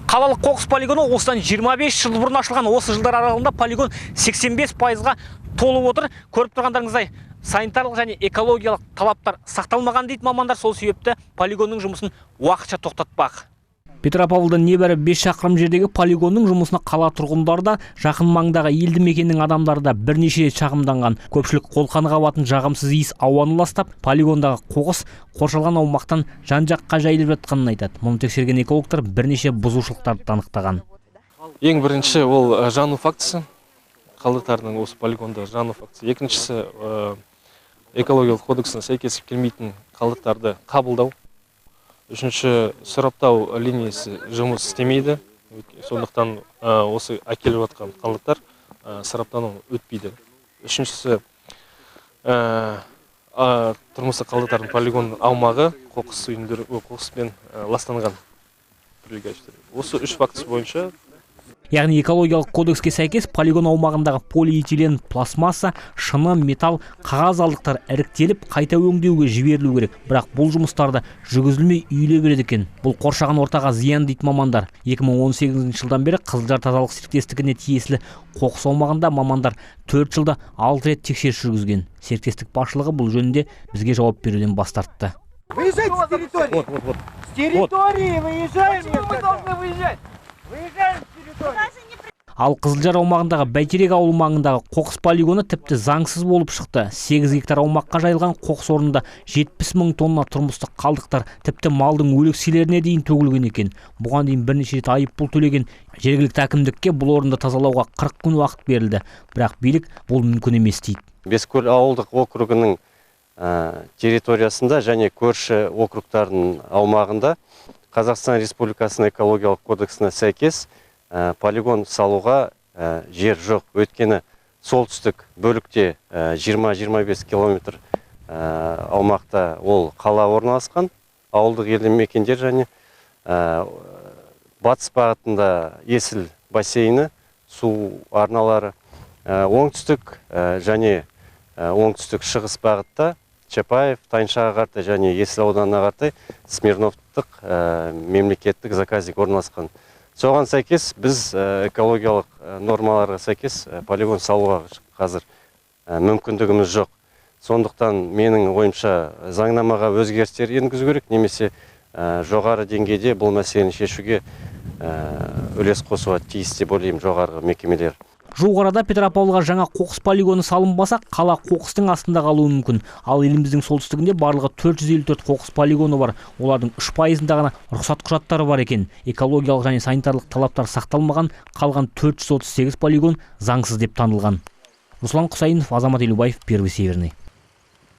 Қалалық қоқыс полигоны осыдан 25 жыл бұрын ашылған. Осы жылдар аралығында полигон 85%-ға толып отыр. Көріп тұрғандарыңыздай, санитарлық және экологиялық талаптар сақталмаған дейді мамандар. Сол себепті полигонның жұмысын уақытша тоқтатпақ. Петропавлдан небәрі 5 шақырым жердегі полигонның жұмысына қала тұрғындары да, жақын маңдағы елді мекеннің адамдары да бірнеше рет шағымданған. Көпшілік қолқаны қабатын жағымсыз иіс ауаны ластап, полигондағы қоқыс қоршалған аумақтан жан-жаққа жайылып жатқанын айтады. Мұны тексерген экологтар бірнеше бұзушылықтарды анықтаған. Ең бірінші ол жану фактісі, қалдықтардың осы полигонда жану фактісі. Екіншісі экологиялық кодексіне сәйкес келмейтін қалдықтарды қабылдау. Үшінші, сұрыптау линиясы жұмыс істемейді. Сондықтан осы әкеліп жатқан қалдықтар сұрыптаудан өтпейді. Үшіншісі, тұрмыстық қалдықтардың полигон аумағы қоқыспен ластанған. Осы үш фактісі бойынша. Яғни экологиялық кодекске сәйкес полигон аумағындағы полиэтилен, пластмасса, шыны, металл, қағаз қалдықтар іріктеліп, қайта өңдеуге жіберілу керек. Бірақ бұл жұмыстарды жүргізілмей үйіле береді екен. Бұл қоршаған ортаға зиян дейді мамандар. 2018 жылдан бері Қызылжар тазалық серіктестігіне тиесілі қоқыс аумағында мамандар 4 жылда 6 рет тексеріс жүргізген. Серіктестік басшылығы бұл жөнінде бізге жауап беруден бас тартты. Выезжайте с территории. С территории выезжаем. Почему мы должны выезжать? Выезжаем с территории. Ал Қызылжар аумағындағы Бәйтерек ауылы маңындағы қоқыс полигоны тіпті заңсыз болып шықты. 8 гектар аумаққа жайылған қоқыс орнында 70 мың тонна тұрмыстық қалдықтар, тіпті малдың өлекселеріне дейін төгілген екен. Бұған дейін бірнеше рет айыппұл төлеген жергілікті әкімдікке бұл орынды тазалауға 40 күн уақыт берілді. Бірақ билік бұл мүмкін емес дейді. Бескөл ауылдық округінің территориясында және көрші округтардың аумағында Қазақстан Республикасының экологиялық кодексіне сәйкес полигон салуға жер жоқ. Өткені солтүстік бөлікте 20-25 километр аумақта ол қала орналасқан, ауылдық елді мекендер және батыс бағытында Есіл бассейні, су арналары, оңтүстік және оңтүстік шығыс бағытта Чапаев, Тайыншаға қаратай және Есіл ауданына қаратай Смирновтық мемлекеттік заказник орналасқан. Соған сәйкес біз экологиялық нормаларға сәйкес полигон салуға қазір мүмкіндігіміз жоқ. Сондықтан менің ойымша заңнамаға өзгерістер енгізу керек, немесе жоғары деңгейде бұл мәселені шешуге үлес қосуға тиіс деп ойлаймын жоғарғы мекемелер. Жуық арада Петропавлға жаңа қоқыс полигоны салынбаса, қала қоқыстың астында қалуы мүмкін. Ал еліміздің солтүстігінде барлығы 454 қоқыс полигоны бар. Олардың 3%-ында ғана рұқсат құжаттары бар екен. Экологиялық және санитарлық талаптар сақталмаған, қалған 438 полигон заңсыз деп танылған. Руслан Құсайынов, Азамат Елубаев, Первый Северный.